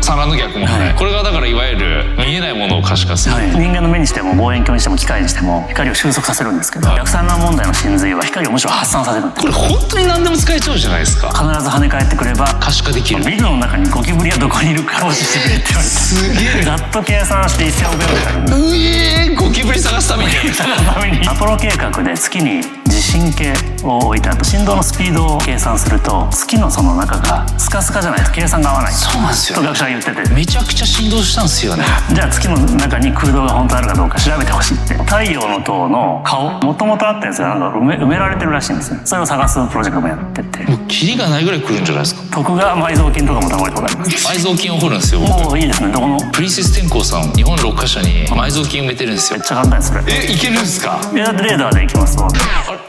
産卵の逆問題、これがだからいわゆる見えないものを可視化する、人間の目にしても望遠鏡にしても機械にしても光を収束させるんですけど、逆産卵問題の真髄は光をむしろ発散させるんです。これ本当に何でも使えちゃうじゃないですか。必ず跳ね返ってくれば可視化できる。ビルの中にゴキブリはどこにいるか投資してくれって言われて、すげえざっと計算して1000億秒でかかる。ゴキブリ探すためにアポロ計画で月に地震計を置いてあって振動のスピードを計算すると月のその中がスカスカじゃないと計算が合わない。そうなんですよ、と学者が言ってて、めちゃくちゃ振動したんですよね。じゃあ月の中に空洞が本当あるかどうか調べてほしいって。太陽の塔の顔もともとあったやつがなんか埋められてるらしいんですよ。それを探すプロジェクトもやってて、もうキリがないぐらい来るんじゃないですか。徳川埋蔵金とかもたまにとかあります。埋蔵金を掘るんですよ。もういいですね。どこのプリンセス天功さん日本6カ所に埋蔵金埋めてるんですよ。めっちゃ簡単ですそれ。いけるんですか。いやだってレーダーで行きますわ。あれ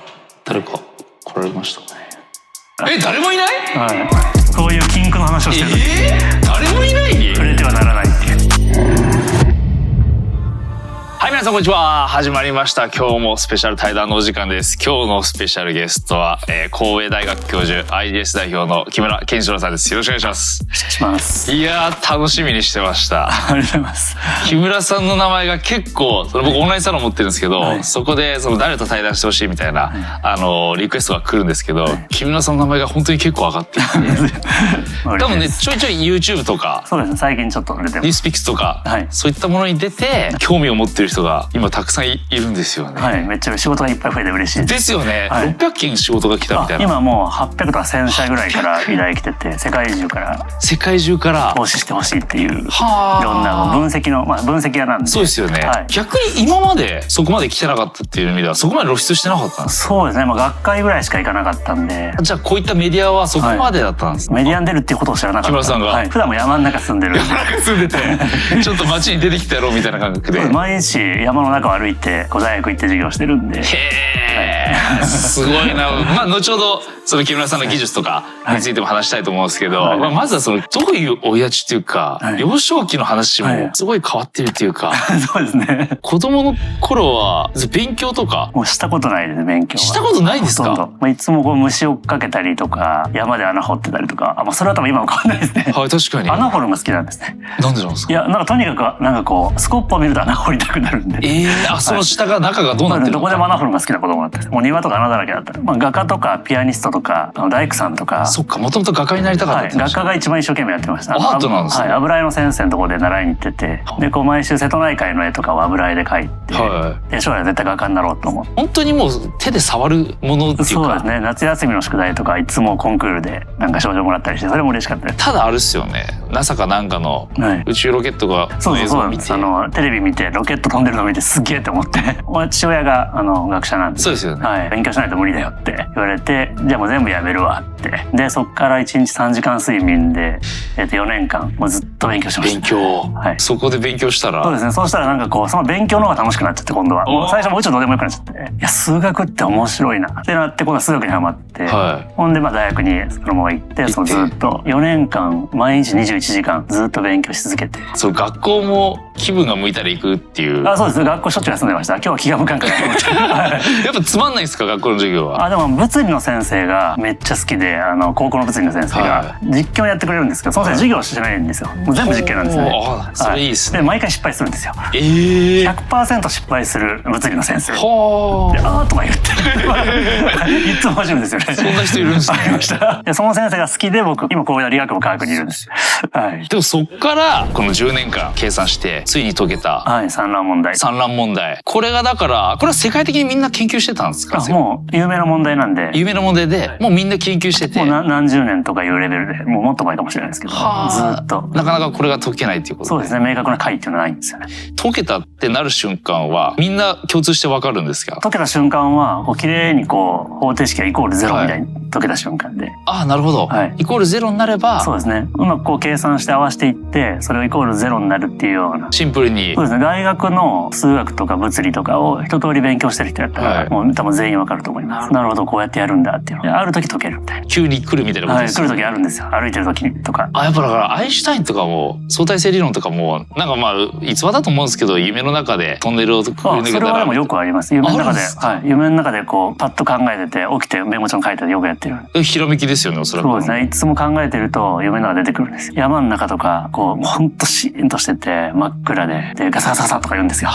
誰か来られましたね。誰もいない。はい、そういう禁句の話をしてる。誰もいない。触れてはならないっていう。はい、皆さんこんにちは。始まりました。今日もスペシャル対談のお時間です。今日のスペシャルゲストは、神戸大学教授 IDS 代表の木村健志郎さんです。よろしくお願いします。お願いします。いやー楽しみにしてました。ありがとうございます。木村さんの名前が結構僕オンラインサロン持ってるんですけど、はい、そこで誰と対談してほしいみたいな、はい、リクエストが来るんですけど、はい、木村さんの名前が本当に結構上がっていて多分ねちょいちょい YouTube とかそうですね最近ちょっと出てます。ニュースピックスとか、はい、そういったものに出て興味を持ってる人が今たくさんいるんですよね。はい、めっちゃ仕事がいっぱい増えて嬉しいです。ですよね。はい、600件仕事が来たみたいな。今もう800とか1000社ぐらいから依頼来てて、世界中から投資してほしいっていういろんな分析の分析屋なんで。そうですよね。はい、逆に今までそこまで来てなかったっていう意味ではそこまで露出してなかったんですか。そうですね。学会ぐらいしか行かなかったんで。じゃあこういったメディアはそこまでだったんですか。メディアに出るっていうことを知らなかった。木村さんが、はい、普段も山の中住んでるんで住んでてちょっと街に出てきてやろうみたいな感覚で毎日山の中を歩いて大学行って授業してるんで。すごいな。後ほどその木村さんの技術とかについても話したいと思うんですけど、はい、まずはどういう生い立ちっていうか、はい、幼少期の話もすごい変わってるっていうか、はい、そうですね。子供の頃は勉強とかもうしたことないですね。勉強はしたことないんですか。いつも虫を追っかけたりとか山で穴掘ってたりとか、それは多分今も変わんないですね。はい、確かに穴掘るのが好きなんですね。なんでなんですか。いやとにかくスコップを見ると穴掘りたくなるんで。その下が中がどうなってるのか。どこでも穴掘るのが好きな子供だったんです。もう庭とか穴だらけだった。画家とかピアニストとか大工さんとか。そっか、もともと画家になりたかったって。画家が一番一生懸命やってました。アートなんですね。はい、油絵の先生のところで習いに行ってて、で毎週瀬戸内海の絵とかを油絵で描いて、はい、で将来絶対画家になろうと思って。本当にもう手で触るものっていうか。そうですね。夏休みの宿題とかいつもコンクールで賞状もらったりして、それも嬉しかったです。ただあれですよね。NASA かなんかの宇宙ロケットが映像を見て、テレビ見てロケット飛んでるのを見てすげえって思って、父親が学者なんで。そうですよね。はい、勉強しないと無理だよって言われて、じゃあもう全部やめるわって。でそっから1日3時間睡眠で4年間もうずっと勉強しました。勉強。はい。そこで勉強したら。そうですね。そうしたらその勉強の方が楽しくなっちゃって、今度はもう最初もうちょっとどうでもよくなっちゃって、いや数学って面白いなってなって、今度は数学にハマって、はい、ほんで大学にそのまま行って、ずっと4年間毎日21時間ずっと勉強し続けて。そう学校も気分が向いたら行くっていう。そうです。学校しょっちゅう休んでました。今日は気が向かんからと思ってやっぱつまんないですか、学校の授業は。でも物理の先生がめっちゃ好きで、高校の物理の先生が実況やってくれるんですけど、その先生授業しないんですよ。もう全部実験なんですね。それいいですね。で毎回失敗するんですよ。100% 失敗する物理の先生で、とか言っていつも面白いんですよね。そんな人いるんですね。でその先生が好きで、僕今神戸理学部科学にいるんです。はい。でもそっからこの10年間計算してついに解けた、はい、産卵問題。これがだからこれは世界的にみんな研究してたんですか。もう有名な問題なんで。有名な問題でもうみんな研究してて、もう何十年とかいうレベルで、もうもっと前かもしれないですけど、ずっとなかなかこれが解けないっていうこと。そうですね。明確な解っていうのはないんですよね。解けたってなる瞬間はみんな共通してわかるんですか。解けた瞬間は綺麗に方程式がイコールゼロみたいに解けた瞬間で。なるほど。はい、イコールゼロになれば。そうですね。うまく計算して合わせていって、それをイコールゼロになるっていうような。シンプルに。そうですね。大学の数学とか物理とかを一通り勉強してる人やったら、もう多分全員わかると思います。なるほど、こうやってやるんだっていうの。ある時解けるみたいな。急に来るみたいなことですね。はい、来る時あるんですよ。歩いてる時にとか。やっぱだからアインシュタインとかも相対性理論とかもなんかまあ逸話だと思うんですけど、夢の中でトンネルをくぐり抜けたら。それはでもよくあります。夢の中で、夢の中でこうパッと考えてて起きてメモ帳に書いてよくやってる。ひらめきですよね、おそらく。そうですね。いつも考えてると夢の中出てくるんですよ。山の中とかこうほんとシーンとしてて真っ暗でガサガサガサとか言うんですよ。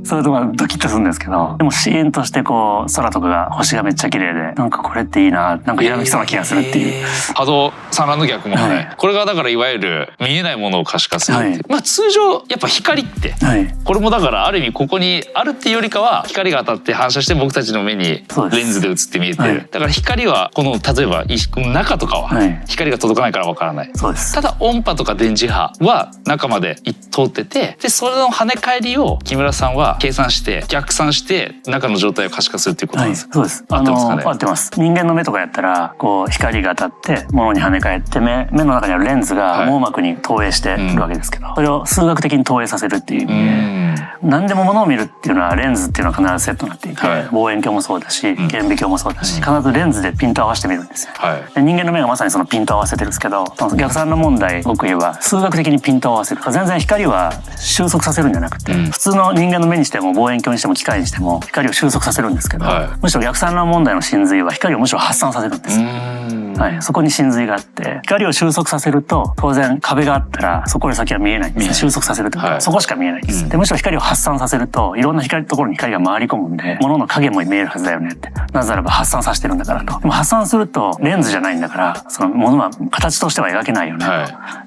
そういうとこはドキッとするんですけど、でもシーンとしてこう空とかが星がめっちゃ綺麗で、なんかこれっていいな、なんかひらめきそうな気がするっていう。波動産卵の逆もね、これがだからいわゆる見えないものを可視化するっていう。まあ通常やっぱ光ってこれもだからある意味ここにあるっていうよりかは光が当たって反射して僕たちの目にレンズで映って見えてる。だから光はこの例えばこの中とかは光が届かないからわからない。ただ音波とか電磁波は中まで通ってて、でそれの跳ね返りを木村さんは計算して逆算して中の状態を可視化するっていうことなんです。そうです。合ってますかね。合ってます。人間の目とかやったらこう光が当たって物に跳ね返って目の中にあるレンズが網膜に投影してるわけですけど、それを数学的に投影させるっていう意味で、何でも物を見るっていうのはレンズっていうのは必ずセットになっていて、望遠鏡もそうだし顕微鏡もそうだし、必ずレンズでピント合わせてみるんですよ。で人間の目がまさにそのピント合わせてるんですけど、逆算の問題僕言えば数学的にピントを合わせる。全然光は収束させるんじゃなくて、普通の人間の目にしても望遠鏡にしても機械にしても光を収束させるんですけど、むしろ逆算の問題の真髄は光をむしろ発散させるんです。そこに真髄があって、光を収束させると当然壁があったらそこより先は見えないんです。収束させるというか、そこしか見えないんです。でむしろ光を発散させるといろんなところに光が回り込むんで、物の影も見えるはずだよねって。なぜならば発散させてるんだからと。でも発散するとレンズじゃないんだからその物は形としては描けないよねと。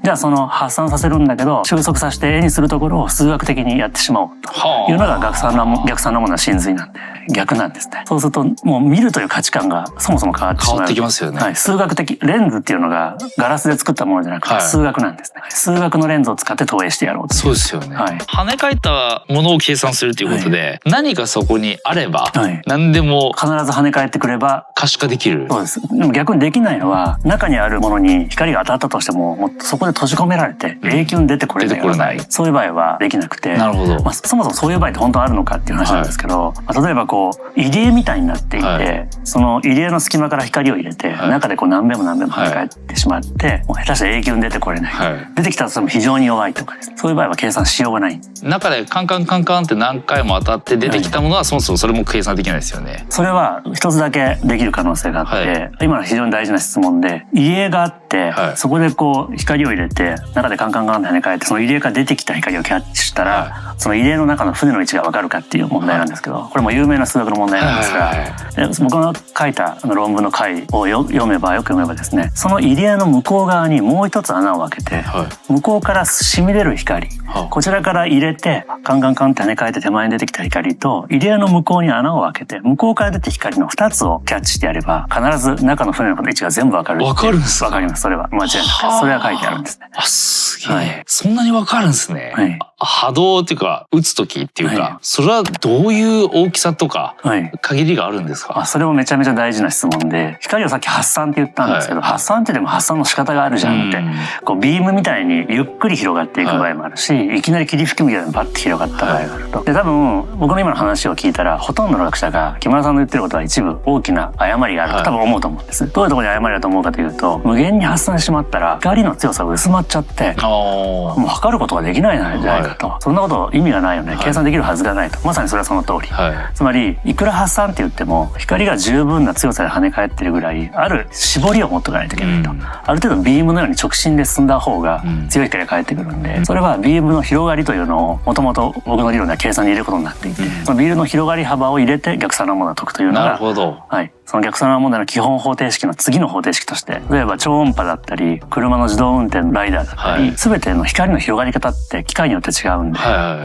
じゃあその発散させるんだけど収束させて絵にするところを数学的にやってしまおうというのが逆算のものの真髄なんで、逆なんですね。そうするともう見るという価値観がそもそも変わってしまう。変わってきますよね。数学的レンズっていうのがガラスで作ったものじゃなくて数学なんですね。数学のレンズを使って投影してやろうと。そうですよね。跳ね返ったものを計算するということで、何かそこにあれば何でも必ず跳ね返ってくれば可視化できる。そうです。でも逆にできないのは中にあるものに光が当たったとしても、もうそこで閉じ込められて永久に出てこれない。そういう場合はできなくて、なるほど。そもそもそういう場合って本当あるのかっていう話なんですけど、例えばこう入り江みたいになっていて、その入り江の隙間から光を入れて、中でこう何遍も跳ね返ってしまって、もう下手したら永久に出てこれない。出てきたとしても非常に弱いとかですね。そういう場合は計算しようがない。中でカンカンカンカンって何回も当たって出てきたものはそもそもそれも計算できないですよね。それは一つだけできる可能性があって、今の非常に大事な質問で、入り江があって、そこでこう光を入れて中でカンカンカンって跳ね返って、その入り江から出てきた光をキャッチしたら、その入り江の中の船の位置が分かるかっていう問題なんですけど、これも有名な数学の問題なんですが、僕の書いた論文の回をよく読めばですね、その入り江の向こう側にもう一つ穴を開けて、向こうから染み出る光、こちらから入れてカンカンカンって跳ね返って手前に出てきた光と、入り江の向こうに穴を開けて向こうから出て光の2つをキャッチしてやれば、必ず中の船の位置が全部分かる。分かるんですか？分かります。それは間違いなくそれは書いてあるんですね。すげえ。そんなに分かるんですね。波動っていうか打つ時っていうか、それはどういう大きさとか限りがあるんですか？それもめちゃめちゃ大事な質問で、光をさっき発散って言ったんですけど、発散ってでも発散の仕方があるじゃんって、こうビームみたいにゆっくり広がっていく場合もあるし、いきなり霧吹きみたいにバッて広がった場合があると。で多分僕の今の話を聞いたらほとんどの学者が木村さんの言ってることは一部大きな誤りがあると多分思うと思うんです。どういうところに誤りだと思うかというと、無限に発散してしまったら光の強さが薄まっちゃって、もう測ることができないんじゃないかと。そんなこと意味がないよね。計算できるはずがないと。まさにそれはその通り。つまりいくら発散って言っても光が十分な強さで跳ね返ってるぐらいある絞りを持っておかないといけないと。ある程度ビームのように直進で進んだ方が強い光が返ってくるんで、それはビームの広がりというのをもともと僕の理論では計算に入れることになっていて、そのビームの広がり幅を入れて逆算の問題を解くというのが、なるほど。その逆算の問題の基本方程式の次の方程式として、例えば超音波だったり車の自動運転のライダーだったり、全ての光の広がり方って機械によって違うんで、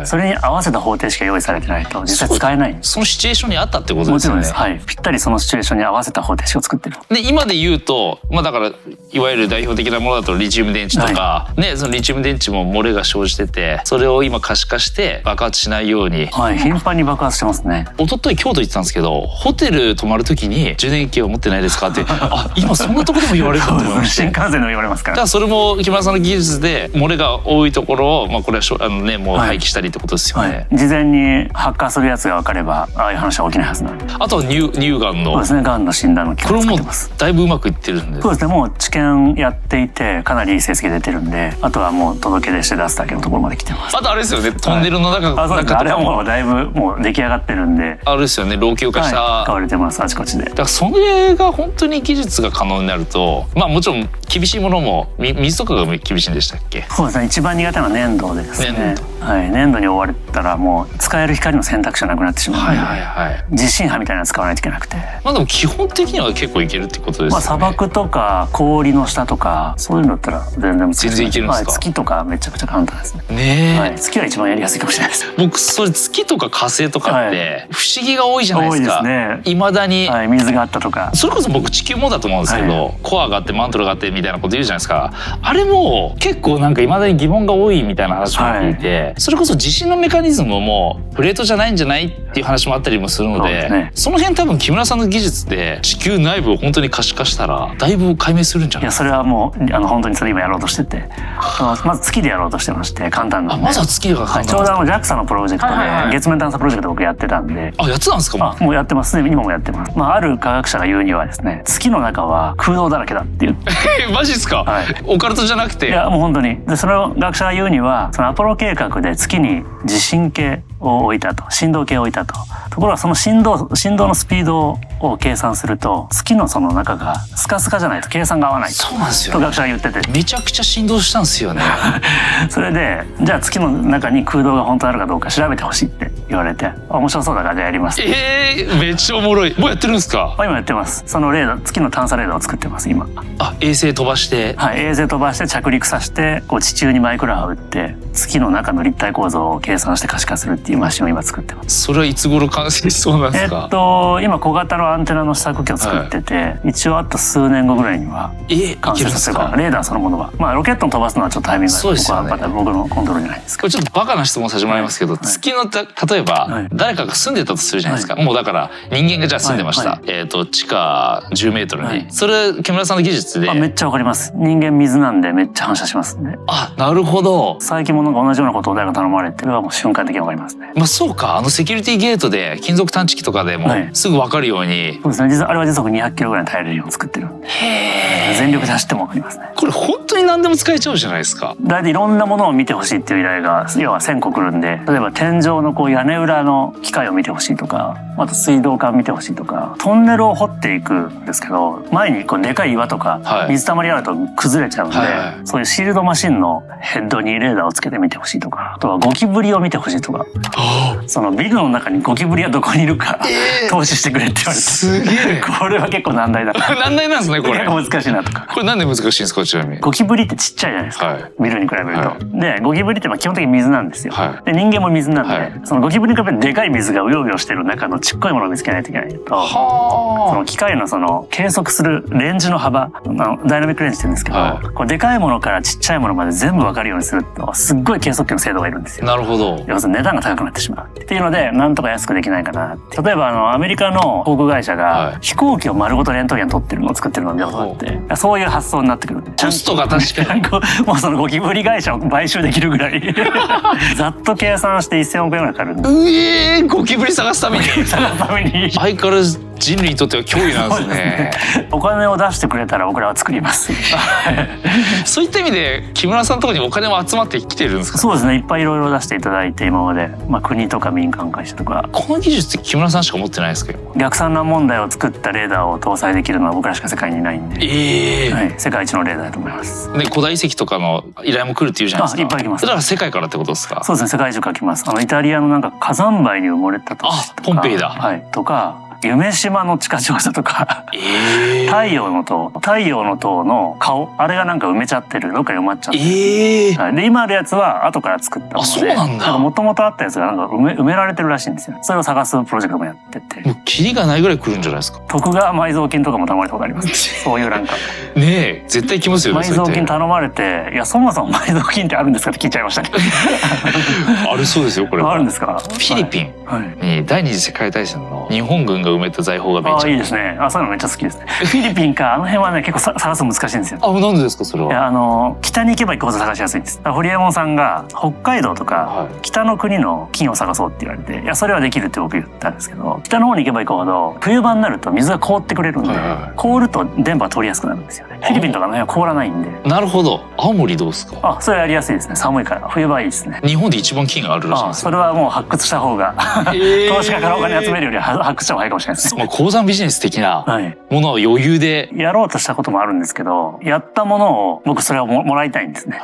それに合わせた方程式が用意されてないと実際使えないんです。そのシチュエーションに合ったってことですよね。もちろんです。ぴったりそのシチュエーションに合わせた方程式を作ってる。で今で言うと、だからいわゆる代表的なものだとリチウム電池とか、そのリチウム電池も漏れが生じてて、それを今可視化して爆発しないように。頻繁に爆発してますね。一昨日京都行ってたんですけど、ホテル泊まるときに充電器を持ってないですかって今そんなとこでも言われると思いました。新幹線でも言われますから。それも木村さんの技術でで漏れが多いところを、これはもう廃棄したりってことですよね。事前に発火するやつが分かればああいう話は起きないはずなんで。あとは乳がんの。そうですね、がんの診断の機械を作ってます。これもだいぶうまくいってるんで。そうですね、もう治験やっていてかなりいい成績出てるんで、あとはもう届け出して出すだけのところまで来てます。あとあれですよね、トンネルの中、そうですね、あれはもうだいぶもう出来上がってるんで。あれですよね、老朽化した、使われてます、あちこちで。だからそれが本当に技術が可能になると、もちろん厳しいものも水とかが厳しいんでしたっけ？そうですね、一番苦手なのは粘土ですね。粘土に覆われたらもう使える光の選択肢がなくなってしまうので、地震波みたいなの使わないといけなくて。でも基本的には結構いけるってことですよね。砂漠とか氷の下とかそういうのだったら全然いけるんですか？月とかめちゃくちゃ簡単ですね。月は一番やりやすいかもしれないです。僕それ月とか火星とかって不思議が多いじゃないですか。多いですね。未だに水があったとか。それこそ僕地球もだと思うんですけど、コアがあってマントルがあってみたいなこと言うじゃないですか。あれも結構未だに疑問が多いみたいな話を聞いて、それこそ地震のメカニズムもプレートじゃないんじゃないっていう話もあったりもするので、その辺多分木村さんの技術で地球内部を本当に可視化したらだいぶ解明するんじゃないですか？いや、それはもう本当にそれ今やろうとしてて、まず月でやろうとしてまして、簡単なんで。まずは月が簡単。ちょうどJAXA のプロジェクトで月面探査プロジェクト僕やってたんで。やってたんですか？もうやってます。今もやってます。ある科学者が言うにはですね、月の中は空洞だらけだっていうマジですか？オカルトじゃなくて？いや、もう本当に。でその学者が言うには、そのアポロ計画で月に地震計を置いたと、振動計を置いたと。ところがその振動のスピードを計算すると、月のその中がスカスカじゃないと計算が合わないと。そうなんですよ、と学者が言ってて、めちゃくちゃ振動したんですよね。それでじゃあ月の中に空洞が本当あるかどうか調べてほしいって言われて、面白そうだからじゃあやります。めっちゃおもろい。もうやってるんですか？今やってます。そのレーダー、月の探査レーダーを作ってます今。衛星飛ばして。衛星飛ばして着陸させて、地中にマイクロ波を打って月の中の立体構造を計算して可視化するっていうマシンを今作ってます。それはいつ頃完成しそうなんですか？今小型のアンテナの試作機を作ってて、一応あと数年後ぐらいには完成させるから。レーダーそのものはロケットを飛ばすのはちょっとタイミングが僕のコントロールじゃないですか。これちょっとバカな質問させてもらいますけど、月の例えば誰かが住んでたとするじゃないですか。もうだから人間がじゃあ住んでました。地下10メートルに。それ木村さんの技術で。めっちゃわかります。人間水なんでめっちゃ反射しますね。なるほど。最近も同じようなことを誰か頼まれて、もう瞬間的にわかりますね。そうか。セキュリティゲートで金属探知機とかでもすぐわかるように。そうですね。あれは時速200キロぐらい耐えれるように作ってるんで。全力で走ってもわかりますね。これ本当に何でも使えちゃうじゃないですか。だいたいいろんなものを見てほしいっていう依頼が要は1000個来るんで、例えば天井の屋根裏の機械を見てほしいとか、あと水道管見てほしいとか、トンネルを掘っていくんですけど、前にでかい岩とか水たまりあると崩れちゃうんで、そういうシールドマシンのヘッドにレーダーをつけて見てほしいとか、あとはゴキブリを見てほしいとか、そのビルの中にゴキブリはどこにいるか投資してくれって言われて、すげえ。これは結構難題だ。難題なんですねこれ。難しいなとか。これなんで難しいんですかちなみに？ゴキブリってちっちゃいじゃないですか。ビルに比べると。でゴキブリって基本的に水なんですよ。で人間も水なんで、そのゴキブリに比べてでかい水がうようよしてる中のちっこいものを見つけないといけないと、その機械のその計測するレンジの幅、ダイナミックレンジって言うんですけど、これでかいものからちっちゃいものまで全部わかるようにすると、すっごい計測器の精度がいるんですよ。なるほど。要するに値段が高くなってしまうっていうので、なんとか安くできないかな。例えばアメリカの航空会社が飛行機を丸ごとレントゲン取ってるのを作ってるのを見たことがあって、そういう発想になってくる。コストが確かにもうそのゴキブリ会社を買収できるぐらいざっと計算して1000億円ぐらいかかるんで。ゴキブリ探すために相変わらず人類にとっては脅威なんですね。お金を出してくれたら僕らは作りますそういった意味で木村さんのところにお金も集まってきてるんですか？そうですね。いっぱいいろいろ出していただいて、今まで、国とか民間会社とか。この技術って木村さんしか持ってないですか？逆散乱問題を作ったレーダーを搭載できるのは僕らしか世界にいないんで、世界一のレーダーだと思います。で古代遺跡とかの依頼も来るっていうじゃないですか。いっぱい来ます。だから世界からってことですか？そうですね。世界中から来ます。イタリアの火山灰に埋もれた都市とか、ポンペイだ。とか。夢島の地下調査とか、太陽の塔の顔、あれが埋めちゃってる、どっかに埋まっちゃってる、で今あるやつは後から作ったもので、そうなんだ。もともとあったやつが埋められてるらしいんですよ。それを探すプロジェクトもやってて、もうキリがないぐらい来るんじゃないですか？徳川埋蔵金とかも頼まれたことありますそういうねえ絶対来ますよね。埋蔵金頼まれて、いやそもそも埋蔵金ってあるんですかって聞いちゃいましたねあるそうですよこれ。あるんですか？フィリピンに第二次世界大戦の日本軍が埋めた財宝がめっちゃ。いいですね。そういうのめっちゃ好きですね。フィリピンか、あの辺はね、結構探すの難しいんですよ。なんでですか、それは。いや、北に行けば行くほど探しやすいんです。ホリエモンさんが、北海道とか、北の国の金を探そうって言われて、いや、それはできるって僕言ったんですけど、北の方に行けば行くほど、冬場になると水が凍ってくれるんで、凍ると電波が通りやすくなるんですよね。フィリピンとかの辺は凍らないんで。なるほど。青森どうですか？それやりやすいですね。寒いから。冬場いいですね。日本で一番金があるらしいんですよ。それはもう発掘した方が、投資家からお金集めるより発掘した方がいいかもしれないですね。鉱山ビジネス的なものは余裕で、やろうとしたこともあるんですけど、やったものを僕それをもらいたいんですね。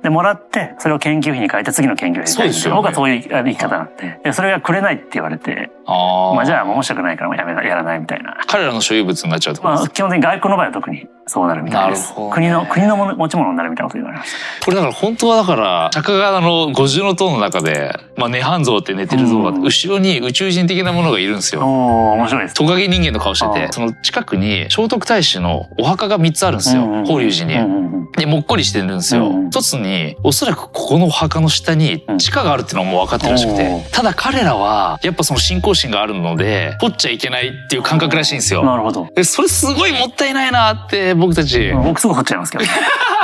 でもらってそれを研究費に変えて次の研究費に変えて、僕はそういう生き方なんで、それがくれないって言われて、じゃあ面白くないからやらないみたいな。彼らの所有物になっちゃうってことですか？基本的に外国の場合は特にそうなるみたいです。国の持ち物になるみたいなこと言われました。これだから本当は釈迦が五重塔の中で、涅槃像って寝てる像が後ろに宇宙人的なものがいるんですよ。面白いです。トカゲ人間の顔してて、その近くに聖徳太子のお墓が3つあるんですよ。法隆寺に。でもっこりしてるんですよ。一つにおそらくここのお墓の下に地下があるっていうのももう分かってるらしくて、ただ彼らはやっぱその信仰心があるので掘っちゃいけないっていう感覚らしいんですよ。なるほど。それすごいもったいないなって僕たち。僕すぐ掘っちゃいますけど。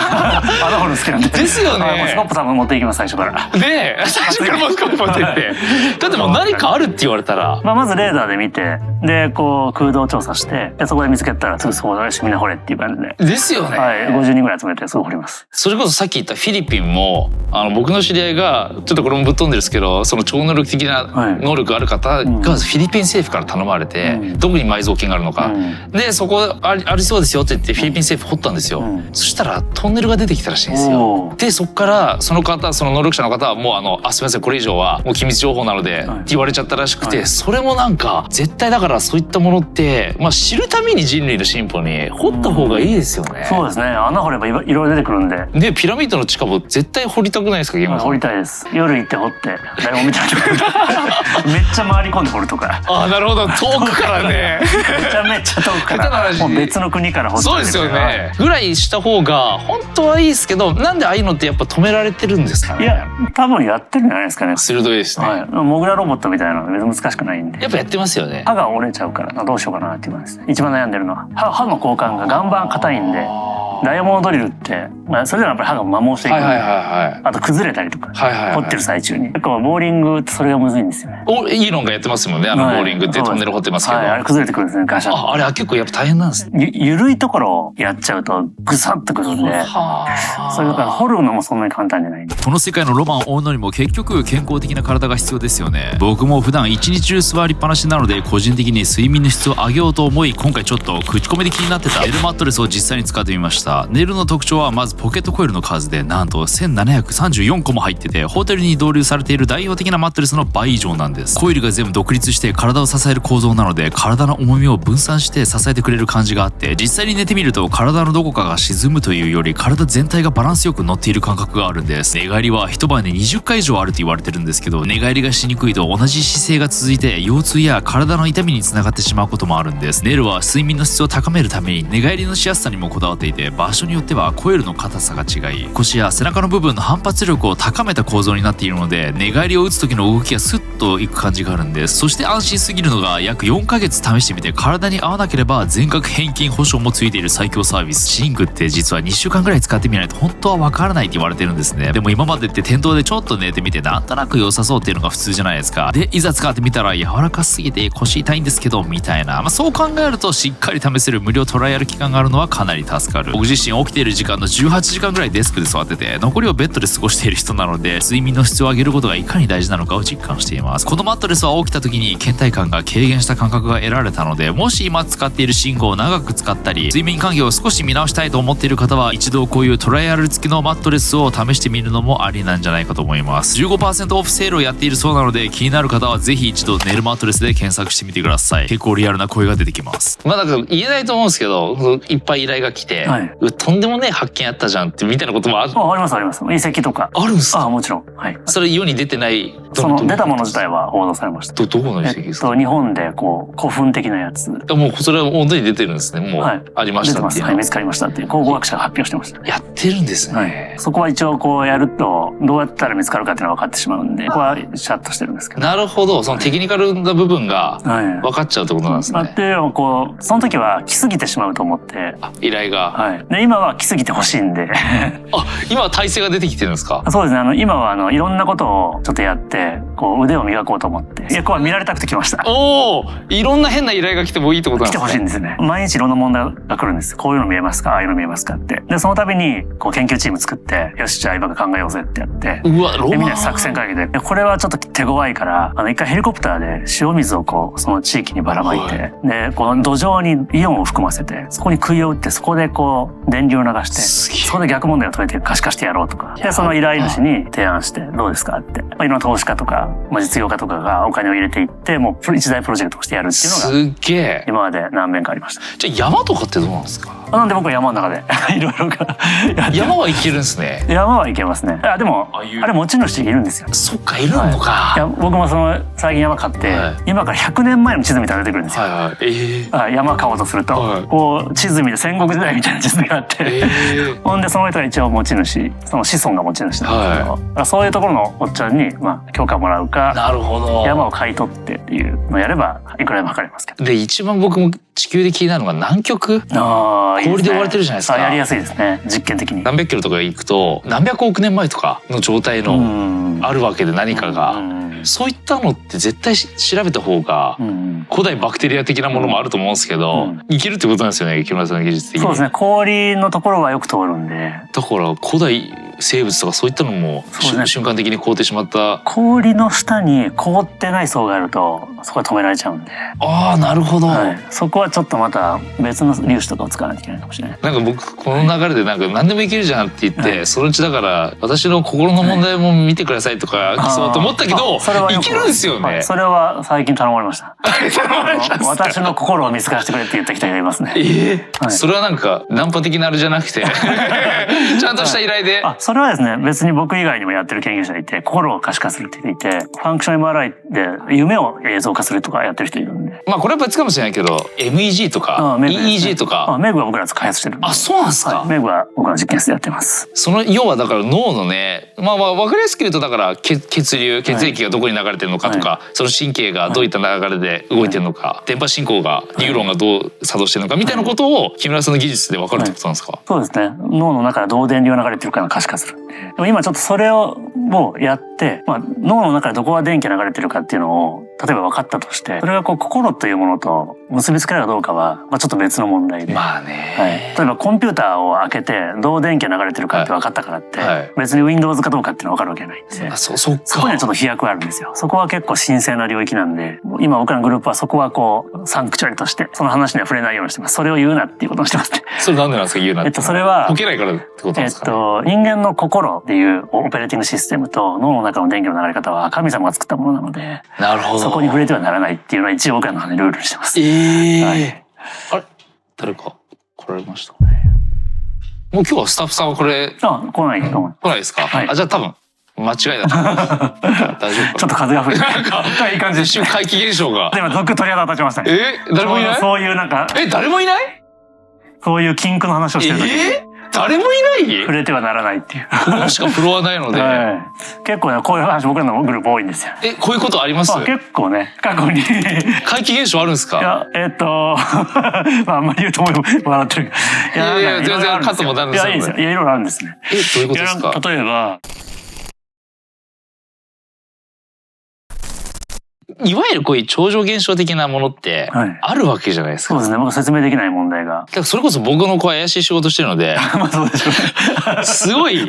穴掘る好きなんで。ですよね。スコップ多分持っていきます最初から。で最初からスコップ持ってって。だってもう何かあるって言われたら。まずレーダーで見て、でこう空洞調査して、そこで見つけたらすぐそこでみんな掘れっていう感じで。ですよね。50人ぐらい集めてすぐ掘ります。それこそさっき言ったフィリピンも僕の知り合いがちょっとこれもぶっ飛んでるんですけど、その超能力的な能力ある方がフィリピン政府から頼まれて、どこに埋蔵金があるのか、でそこありそうですよって言ってフィリピン政府掘ったんですよ。そしたらトンネルが出てきたらしいんですよ。でそこからその能力者の方はもうすみませんこれ以上はもう機密情報なのでって言われちゃったらしくて、それもなんか絶対だからそういったものって知るために人類の進歩に掘った方がいいですよね。そうですね。穴掘ればいろいろ出てくるんで。でピラミッドの地下も絶対掘りたくないですか？掘りたいです。夜行って掘って誰も見てないとかめっちゃ回り込んで掘るとか。なるほど。遠くからね。めっちゃ遠くからもう別の国から掘って。そうですよね。ぐらいした方が本当はいいですけど、なんでああいうのってやっぱ止められてるんですかね？いや多分やってるんじゃないですかね。鋭いですね。モグラロボットみたいなの難しくないんで。やっぱやってますよね。歯が折れちゃうからどうしようかなっていうのですね。一番悩んでるのは歯の交換が岩盤硬いんで。ダイヤモンドドリルって、それではやっぱり歯が摩耗していくんで、あと崩れたりとか、掘ってる最中に。結構ボーリングってそれがむずいんですよね。イーロンがやってますもんね。ボーリングってトンネル掘ってますけど。あれ崩れてくるんですね、ガシャッ。あれは結構やっぱ大変なんですね。緩いところをやっちゃうとグサッとくるんで、それだから掘るのもそんなに簡単じゃないんで。この世界のロマンを追うのにも結局健康的な体が必要ですよね。僕も普段一日中座りっぱなしなので個人的に睡眠の質を上げようと思い、今回ちょっと口コミで気になってた寝るマットレスを実際に使ってみました。寝るの特徴はまずポケットコイルの数でなんと1734個も入ってて、ホテルに導入されている代表的なマットレスの倍以上なんです。コイルが全部独立して体を支える構造なので、体の重みを分散して支えてくれる感じがあって、実際に寝てみると体のどこかが沈むというより体全体がバランスよく乗っている感覚があるんです。寝返りは一晩で20回以上あると言われてるんですけど、寝返りがしにくいと同じ姿勢が続いて腰痛や体の痛みにつながってしまうこともあるんです。ネルは睡眠の質を高めるために寝返りのしやすさにもこだわっていて、場所によってはコイルの硬さが違い、腰や背中の部分の反発力を高めた構造になっているので、寝返りを打つ時の動きがスッといく感じがあるんです。そして安心すぎるのが、約4ヶ月試してみて体に合わなければ全額返金保証もついている最強サービス。シンクって実は2週間ぐらい使ってみないと本当はわからないって言われてるんですね。でも今までって店頭でちょっと寝てみてなんとなく良さそうっていうのが普通じゃないですか。でいざ使ってみたら柔らかすぎて腰痛いんですけどみたいな、そう考えるとしっかり試せる無料トライアル期間があるのはかなり助かる。僕自身起きている時間の18時間ぐらいデスクで座ってて、残りをベッドで過ごしている人なので、睡眠の質を上げることがいかに大事なのかを実感しています。このマットレスは起きた時に倦怠感が軽減した感覚が得られたので、もし今使っている寝具を長く使ったり睡眠環境を少し見直したいと思っている方は、一度こういうトライアル付きのマットレスを試してみるのもありなんじゃないかと思います。 15% オフセールをやっているそうなので、気になる方はぜひ一度寝るマットレスで検索してみてください。結構リアルな声が出てきます。なんか言えないと思うんですけど、いっぱい依頼が来て、とんでもねえ発見あったじゃんってみたいなこともある。ありますあります。遺跡とか。あるんすか？もちろん。はい。それ世に出てない。その出たもの自体は報道されました。どこの遺跡ですか？日本でこう古墳的なやつ。もうそれは本当に出てるんですね。もうありましたっていう。はい、見つかりましたっていう考古学者が発表してました。やってるんですね。はい。そこは一応こうやるとどうやったら見つかるかっていうのは分かってしまうんで、ここはシャッとしてるんですけど。なるほど。そのテクニカルな部分が分かっちゃうってことなんですね。っていうのもこうその時は来すぎてしまうと思って。依頼が。はい。で今は来すぎてほしいんで。今は体制が出てきてるんですか？そうですね。今はいろんなことをちょっとやってこう腕を磨こうと思って。ここは見られたくて来ました。いろんな変な依頼が来てもいいってことなんですか？来てほしいんですね。毎日いろんな問題が来るんです。こういうの見えますか？ああいうの見えますかって。でその度にこう研究チーム作って、よしじゃあ今から考えようぜってやって。でみんなで作戦会議で、これはちょっと手強いから一回ヘリコプターで塩水をこうその地域にばらまいて、でこの土壌にイオンを含ませて、そこに杭を打ってそこでこう電流を流して、そこで逆問題を解いて可視化してやろうとか。でその依頼主に提案してどうですかって、いろんな投資家とか実業家とかがお金を入れていって、もう一大プロジェクトとしてやるっていうのがすげえ今まで何遍かありました。じゃあ山とかってどうなんですか？なんで僕は山の中でいろいろ山は行けるんですね。山は行けますね。でもあれ持ち主いるんですよ。そっか、いるのか。僕も最近山買って、今から100年前の地図みたいなの出てくるんですよ。山買おうとすると、こう地図見て戦国時代みたいな地図があって、ほんでその人が一応持ち主、その子孫が持ち主なんですけど、そういうところのおっちゃんに許可もらうか、山を買い取ってっていうのをやればいくらでも測れますけど。で一番僕も地球で気になるのが南極。氷で覆われてるじゃないですか。やりやすいですね、実験的に。何百キロとか行くと何百億年前とかの状態のあるわけで、何かがそういったのって絶対調べた方が古代バクテリア的なものもあると思うんですけど、いけるってことなんですよね、木村さんの技術的に。そうですね、氷のところはよく通るんで。だから古代生物とかそういったのも瞬間的に凍ってしまった。氷の下に凍ってない層があるとそこは止められちゃうんで。なるほど。そこはちょっとまた別の粒子とかを使わないといけないかもしれない。なんか僕この流れで何でもいけるじゃんって言って、そのうちだから私の心の問題も見てくださいとか来そうと思ったけど、いけるんですよね。それは最近頼まれました。私の心を見つからせてくれって言った人がいますね。それはなんかナンパ的なあれじゃなくてちゃんとした依頼で。それはですね、別に僕以外にもやってる研究者がいて、心を可視化するって言っていて、ファンクション MRI で夢を映像化するとかやってる人いるんで。これは別かもしれないけど MEG とか EEG とか。メグは僕ら開発してるんで。そうなんですか。メグは僕の実験室でやってます。要はだから脳のね、分かりやすく言うとだから血流、血液がどこに流れてるのかとか、その神経がどういった流れで動いてるのか、電波進行がニューロンがどう作動してるのかみたいなことを木村さんの技術で分かるってことなんですか？そうですね。脳の中でどう電流が流れてるかを可視化する。でも今ちょっとそれをやって、脳の中でどこが電気が流れてるかっていうのを例えば分かったとして、それが心というものと結びつけるかどうかはちょっと別の問題で。例えばコンピューターを開けてどう電気が流れてるかって分かったからって、別に Windows かどうかっていうのは分かるわけないんで、そこにはちょっと飛躍があるんですよ。そこは結構神聖な領域なんで、今僕らのグループはそこはサンクチュアリとしてその話には触れないようにしてます。それを言うなっていうことにしてますね。それなんでなんですか、言うなって。それは解けないからってことなんですか？人間の心っていうオペレーティングシステムと脳の中の電気の流れ方は神様が作ったものなので、そこに触れてはならないっていうのは一応僕らのルールにしてます。あれ誰か来られました？もう今日はスタッフさんはこれ来ないですか？じゃあ多分間違いだと思います。大丈夫か？ちょっと風が吹いていい感じで一瞬怪奇現象が。今続鳥肌立ちましたね。誰もいない？そういう誰もいない？そういう禁句の話をしてる時誰もいない？触れてはならないっていう。ここしかフロアないので。結構ね、こういう話僕らのグループ多いんですよ。こういうことあります？結構ね、過去に。怪奇現象あるんですか？いや、あんまり言うと思う笑ってる。いや、全然カットもダメですよ。いや、いいですよ。いろいろあるんですね。どういうことですか？例えば、いわゆるこういう超常現象的なものってあるわけじゃないですか。そうですね。僕説明できない問題が。それこそ僕の怪しい仕事してるので、そうでしょうね。すごい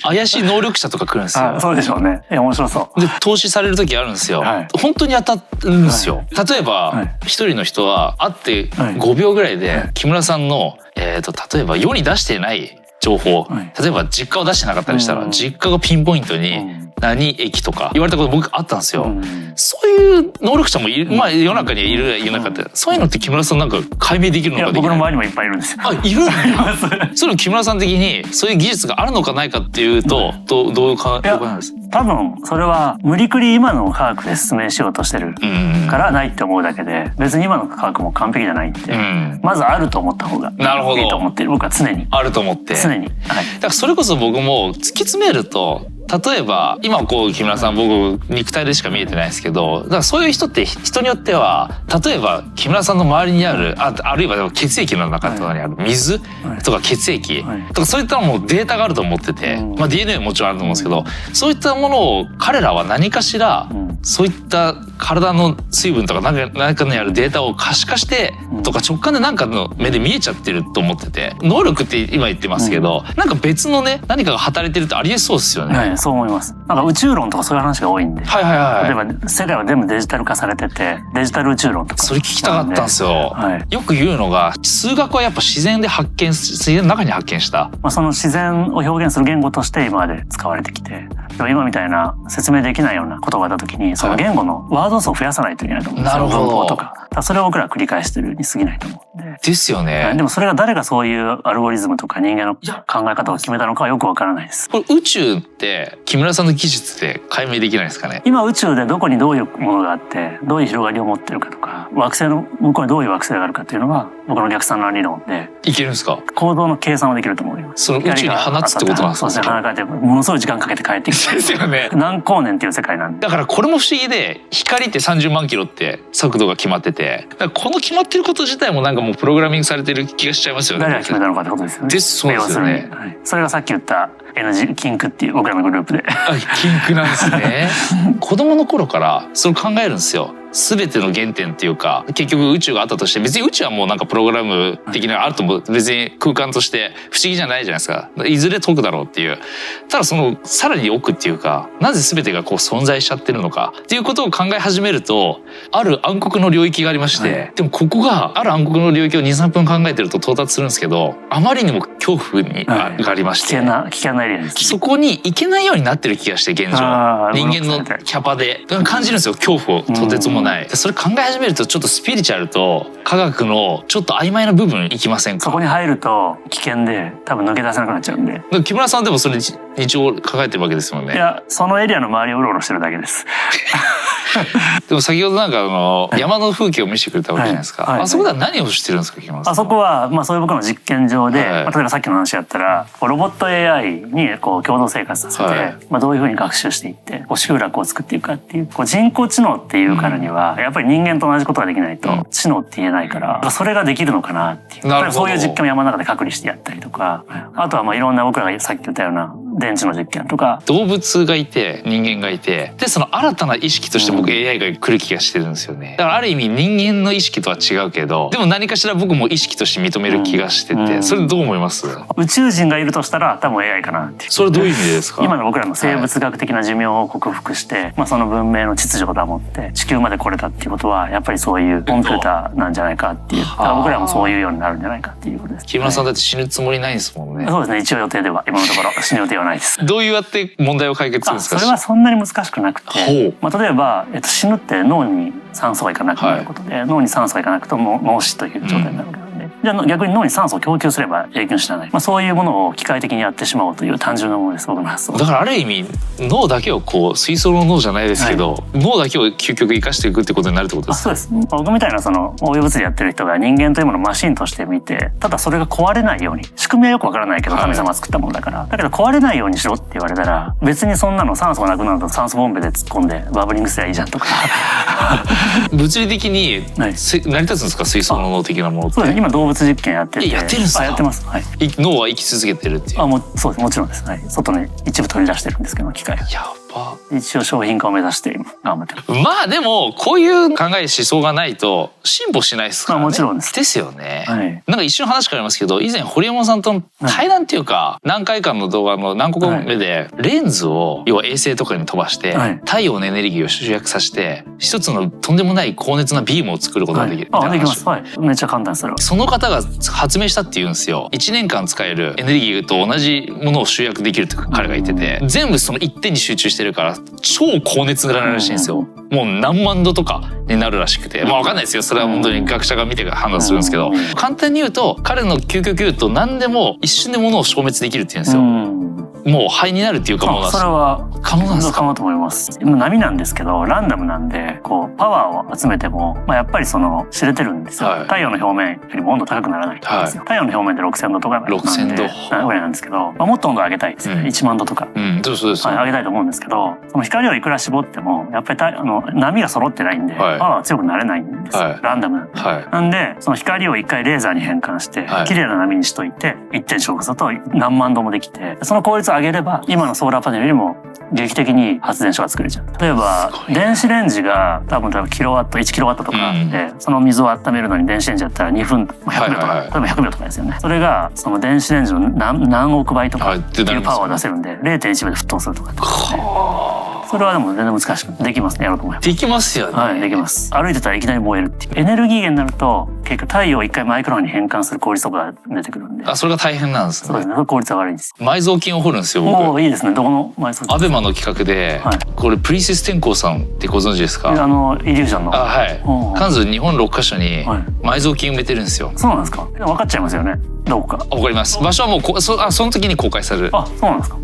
怪しい能力者とか来るんですよ。そうでしょうね。面白そう。で投資される時あるんですよ。本当に当たるんですよ。例えば一人の人は会って5秒ぐらいで木村さんの例えば世に出してない情報、例えば実家を出してなかったりしたら実家がピンポイントに何駅とか言われたこと僕あったんですよ。そういう能力者もいる、まあ世の中にはいるいなかった。そういうのって木村さんなんか解明できるのかできない？僕の周りにもいっぱいいるんですよ。あ、いるんだ。それ木村さん的にそういう技術があるのかないかっていうと、どういう考えなんですか？多分それは無理くり今の科学で説明しようとしてるからないって思うだけで、別に今の科学も完璧じゃないんで、まずあると思った方がいいと思ってる。僕は常にあると思って、常に、だからそれこそ僕も突き詰めると、例えば今こう木村さん、僕肉体でしか見えてないですけど、だからそういう人って人によっては、例えば木村さんの周りにあるあるいは血液の中とかにある水とか血液とか、そういったもうデータがあると思ってて、まあ DNA ももちろんあると思うんですけど、そういったものを彼らは何かしらそういった体の水分とか何かにあるデータを可視化してとか直感で何かの目で見えちゃってると思ってて、能力って今言ってますけど、なんか別のね何かが働いてるってありえそうですよね。はい、そう思います。なんか宇宙論とかそういう話が多いんで、例えば世界は全部デジタル化されてて、デジタル宇宙論とかそれ聞きたかったんですよ。よく言うのが、数学はやっぱ自然の中に発見した、その自然を表現する言語として今まで使われてきて、でも今みたいな説明できないようなことがあった時に、その言語のワード数を増やさないといけないと思うんですよ。文法とか。それを僕ら繰り返してるに過ぎないと思うんで。ですよね。でもそれが誰がそういうアルゴリズムとか人間の考え方を決めたのかはよくわからないです。これ宇宙って木村さんの技術で解明できないですかね？今宇宙でどこにどういうものがあって、どういう広がりを持ってるかとか、惑星の向こうにどういう惑星があるかっていうのは僕の逆算の理論で。いけるんですか？行動の計算はできると思います。その宇宙に放つってことなんですか？そうですね。放ってものすごい時間かけて帰ってきて。ですよね。何光年っていう世界なんで。だからこれも不思議で、光って30万キロって速度が決まってて、だからこの決まってること自体もなんかもうプログラミングされてる気がしちゃいますよね。誰が決めたのかってことですよね。そうですよね。それがさっき言ったNG キンクっていう僕らのグループで。キンクなんですね。子供の頃からそれ考えるんですよ。全ての原点っていうか、結局宇宙があったとして、別に宇宙はもうなんかプログラム的なのがあるとも別に空間として不思議じゃないじゃないですか。いずれ解くだろうっていう。ただそのさらに奥っていうか、なぜ全てがこう存在しちゃってるのかっていうことを考え始めると、ある暗黒の領域がありまして、でもここがある暗黒の領域を 2,3 分考えてると到達するんですけど、あまりにも恐怖がありまして、危険なエリアですね。そこに行けないようになってる気がして、現状人間のキャパで感じるんですよ、恐怖を。とてつもない。それ考え始めるとちょっとスピリチュアルと科学のちょっと曖昧な部分いきませんか？そこに入ると危険で多分抜け出せなくなっちゃうんで。木村さんでもそれ日常抱えてるわけですもんね。いや、そのエリアの周りをうろうろしてるだけです。でも先ほどなんか山の風景を見せてくれたわけじゃないですか。あそこでは何をしてるんですか、木村さん？あそこはそういう僕の実験場で、例えばさっきの話やったらロボット AI に共同生活させて、どういうふうに学習していって集落を作っていくかっていう、人工知能っていうからにはやっぱり人間と同じことができないと知能って言えないから、それができるのかなっていう。そういう実験を山の中で隔離してやったりとか、あとはいろんな僕らがさっき言ったような電池の実験とか。動物がいて人間がいて、でその新たな意識として僕 AI が来る気がしてるんですよね。だからある意味人間の意識とは違うけど、でも何かしら僕も意識として認める気がしてて、それどう思います？宇宙人がいるとしたら多分 AI かなっていう。それどういう意味ですか？今の僕らの生物学的な寿命を克服して、その文明の秩序を保って地球まで来れたっていうことは、やっぱりそういうコンピューターなんじゃないかっていう。だから僕らもそういうようになるんじゃないかっていうことです。木村さんだって死ぬつもりないんですもんね。そうですね。一応予定では今のところ死ぬ予定はないです。どうやって問題を解決するんですか？それはそんなに難しくなくて、例えば、死ぬって脳に酸素がいかなくなることで、脳に酸素がいかなくとも脳死という状態になるわけなんで、じゃあ逆に脳に酸素を供給すれば永久に死なない。そういうものを機械的にやってしまおうという単純なものです、僕の発想。だからある意味脳だけを水槽の脳じゃないですけど、脳だけを究極生かしていくってことになるってことですか？そうです。僕みたいな応用物理やってる人が人間というものをマシンとして見て、ただそれが壊れないように、仕組みはよくわからないけど神様が作ったものだから、だけど壊れないようにしろって言われたら、別にそんなの酸素がなくなると酸素ボンベで突っ込んでバブリングすりゃいいじゃんとか。物理的に成り立つんですか、水槽の脳的なものって？そうです。今動物実験やってて。やってるんですか？やってます。はい。脳は生き続けてるっていう。そうです。もちろんです。はい。外に一部取り出してるんですけど、機械。やば。一応商品化を目指して今頑張ってる。でもこういう考え思想がないと進歩しないですからね。もちろんです。ですよね。はい。なんか一瞬話変わりますけど、以前堀山さんとの対談っていうか、何回かの動画の何個か目で、レンズを要は衛星とかに飛ばして、太陽のエネルギーを集約させて、一つのとんでもない高熱なビームを作ることができる。できます。はい。めっちゃ簡単です。その方が発明したって言うんですよ。1年間使えるエネルギーと同じものを集約できるって彼が言ってて、全部その一点に集中してしてるから超高熱になるらしいんですよ。もう何万度とかになるらしくて、まあわかんないですよ。それは本当に学者が見てから判断するんですけど、簡単に言うと彼の究極言うと何でも一瞬で物を消滅できるって言うんですよ。もう灰になるっていうかものなんです。それは可能なんですか？可能と思います。波なんですけどランダムなんでこうパワーを集めても、まあ、やっぱりその知れてるんですよ、太陽の表面よりも温度高くならないんですよ、太陽の表面で6000度とかなんで6000度ぐらいなんですけど、まあ、もっと温度上げたいですよね、1万度とか、そうです、上げたいと思うんですけど、その光をいくら絞ってもやっぱり波が揃ってないんで、パワーは強くなれないんですよ、ランダムなんで、なんでその光を一回レーザーに変換して綺麗な波にしといて一点勝負すると何万度もできて、その効率を上げれば今のソーラーパネルよりも劇的に発電所が作れちゃう。例えば電子レンジが多分キロワット1キロワットとかあって、その水を温めるのに電子レンジだったら2分100秒とか、例えば100秒とかですよね。それがその電子レンジの何億倍とかっていうパワーを出せるんで 0.1 秒で沸騰するとか、それはでも全然難しくできますね、やろうと思います。できますよね。はい、できます。歩いてたらいきなり燃えるっていうエネルギー源になると結局太陽を一回マイクロ波に変換する効率とかが出てくるんで、それが大変なんですね。そうですね、効率は悪いです。埋蔵金を掘るんですよ僕。もういいですね。どこの埋蔵金？アベマの企画で、これプリンセス天功さんってご存知ですか？イリュージョンの。はい。関西日本6カ所に埋蔵金埋めてるんですよ。そうなんですか？分かっちゃいますよね。どこか。わかります。場所はもうその時に公開される。そうなんですか？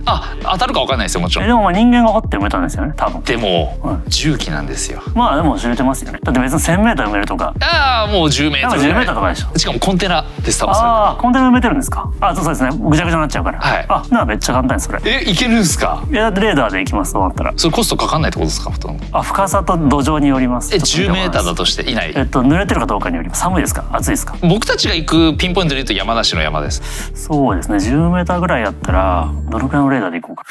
当たるかわかんないですよもちろん。でもまあ人間が掘って埋めたんですよね多分。でも重機なんですよ。まあでも知れてますよね。だって別に1000メーター埋めるとか。もう10メートル。10メーターとかでしょ。しかもコンテナでスタートされてる。コンテナ埋めてるんですか？そうですね。ぐちゃぐちゃになっちゃうから。はい。ならめっちゃ簡単ですそれ。いけるんですか？だってレーダーで行きますそうなったら。それコストかかんないってことですか？ほとんど。深さと土壌によります。10メーターだとしていない。濡れてるかどうかによります。寒いですか？暑いですか？僕たちが行くピンポイントで言うと山梨の山です。そうですね。10メーターぐらいやったらどのくらいのレーダーで行こうか。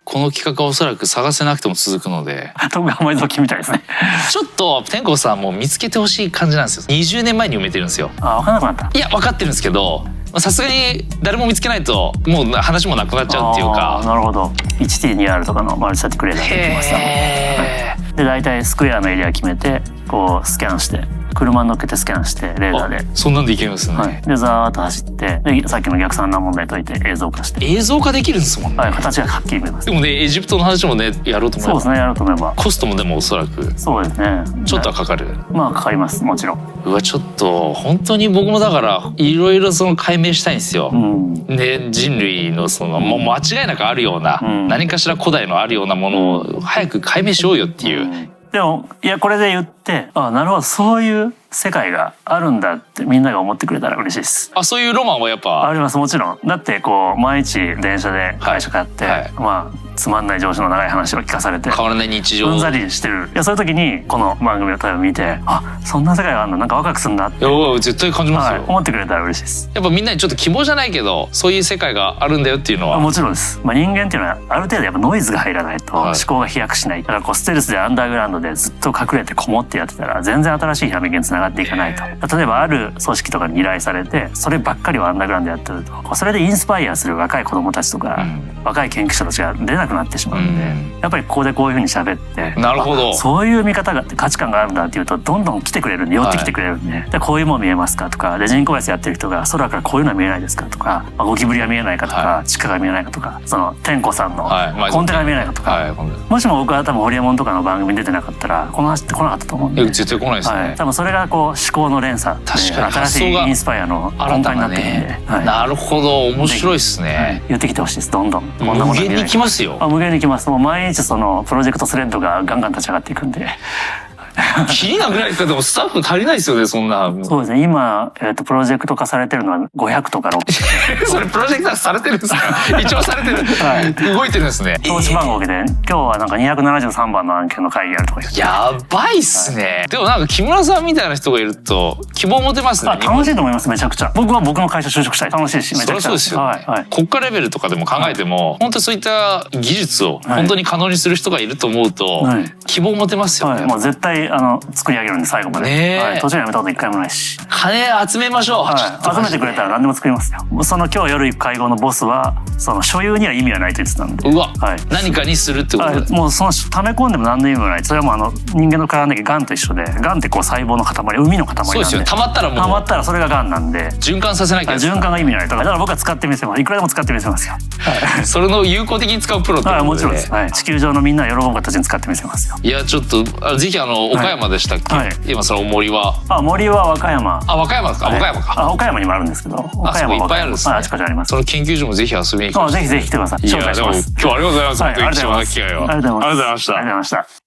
この企画はおそらく探せなくても続くので徳川埋蔵金みたいですね。ちょっと天功さんも見つけてほしい感じなんですよ。20年前に埋めてるんですよ。分からなくなった。いや分かってるんですけど、さすがに誰も見つけないともう話もなくなっちゃうっていうか。なるほど。1T2R とかのマルチスタティックレーダーできましたね。で大体スクエアのエリア決めてこうスキャンして車に乗っけてスキャンしてレーダーでそんなんでいけますね。でザーッと走ってでさっきの逆算な問題解いて映像化して映像化できるんですもんね。形がはっきり見えます。でもねエジプトの話もねやろうと思えば。そうですね、やろうと思えばコストもでもおそらくそうですねちょっとはかかる。まあかかりますもちろん。ちょっと本当に僕もだからいろいろその解明したいんですよ。で人類のそのもう間違いなくあるような何かしら古代のあるようなものを早く解明しようよっていう。でもいやこれで言ってなるほどそういう世界があるんだってみんなが思ってくれたら嬉しいです。そういうロマンはやっぱあります。もちろん。だってこう毎日電車で会社帰って、まあつまんない上司の長い話を聞かされて変わらない日常うんざりしてる。そういう時にこの番組を例えば見てそんな世界があるんだ、なんかワクワクするんだって絶対感じますよ、思ってくれたら嬉しいです。やっぱみんなにちょっと希望じゃないけどそういう世界があるんだよっていうのはもちろんです。人間っていうのはある程度やっぱノイズが入らないと思考が飛躍しない。だからこうステルスでアンダーグラウンドでずっと隠れてこもってやってたら全然新しいひらめきにつながっていかないと。例えばある組織とかに依頼されてそればっかりをアンダーグラウンドでやってるとそれでインスパイアする若い子どもたちとか、若い研究者たちが出なくなってしまうんで、やっぱりここでこういうふうに喋ってなるほどそういう見方が価値観があるんだっていうとどんどん来てくれるんで寄ってきてくれるんで、でこういうもの見えますかとかで人工衛星やってる人が空からこういうのは見えないですかとかゴキブリが見えないかとか、地下が見えないかとかその天子さんのコンテナが見えないかとか、もしも僕は多分ホリエモンとかの番組に出てなかったらこの話って来なかったと思うんで絶対来ないですね、多分それがこう思考の連鎖で新しいインスパイアの根幹になっていくんで、なるほど面白いですね、言ってきてほしいです。どんどん無限に来ますよ。無限に来ます。もう毎日そのプロジェクトスレッドがガンガン立ち上がっていくんでキリなくないですか。でもスタッフ足りないですよねそんな。そうですね。今プロジェクト化されてるのは500とか600それプロジェクトされてるんですか一応されてる、動いてるんですね。投資番号で今日はなんか273番の案件の会議あるとか言って。やばいっすね、でもなんか木村さんみたいな人がいると希望持てますね。楽しいと思います。めちゃくちゃ僕は僕の会社就職したい。楽しいしめちゃくちゃ。そうですよね、国家レベルとかでも考えても、本当にそういった技術を本当に可能にする人がいると思うと、希望持てますよね。もう絶対に作り上げるんで最後まで、はい、途中やめたこと一回もないし。金集めましょう、はい、集めてくれたら何でも作りますよ。その今日夜行く会合のボスはその所有には意味はないと言ってたんで。うわ、はい、何かにするってことです。もうその溜め込んでも何の意味もない。それはもう人間の体のがんと一緒で、がんってこう細胞の塊、海の塊なんで。そうですよね。溜まったらもう溜まったらそれががんなんで循環させなきゃ。循環が意味ないとか、だから僕は使ってみせます。いくらでも使ってみせますよ。はい、それの有効的に使うプロってことで、はい、もちろんです、はい、地球上のみんな喜ぶ形に使ってみせますよ。いやちょっとぜひ岡山でしたっけ、はい、今その森は。森は和歌山。和歌山ですか、はい、岡山か。岡山にもあるんですけど、岡山いっぱいあるんですね。あちこちあります。その研究所もぜひ遊びに来てください。ぜひぜひ来てください。いやでも今日はありがとうございます。はい、貴重な機会を。ありがとうございました。ありがとうございました。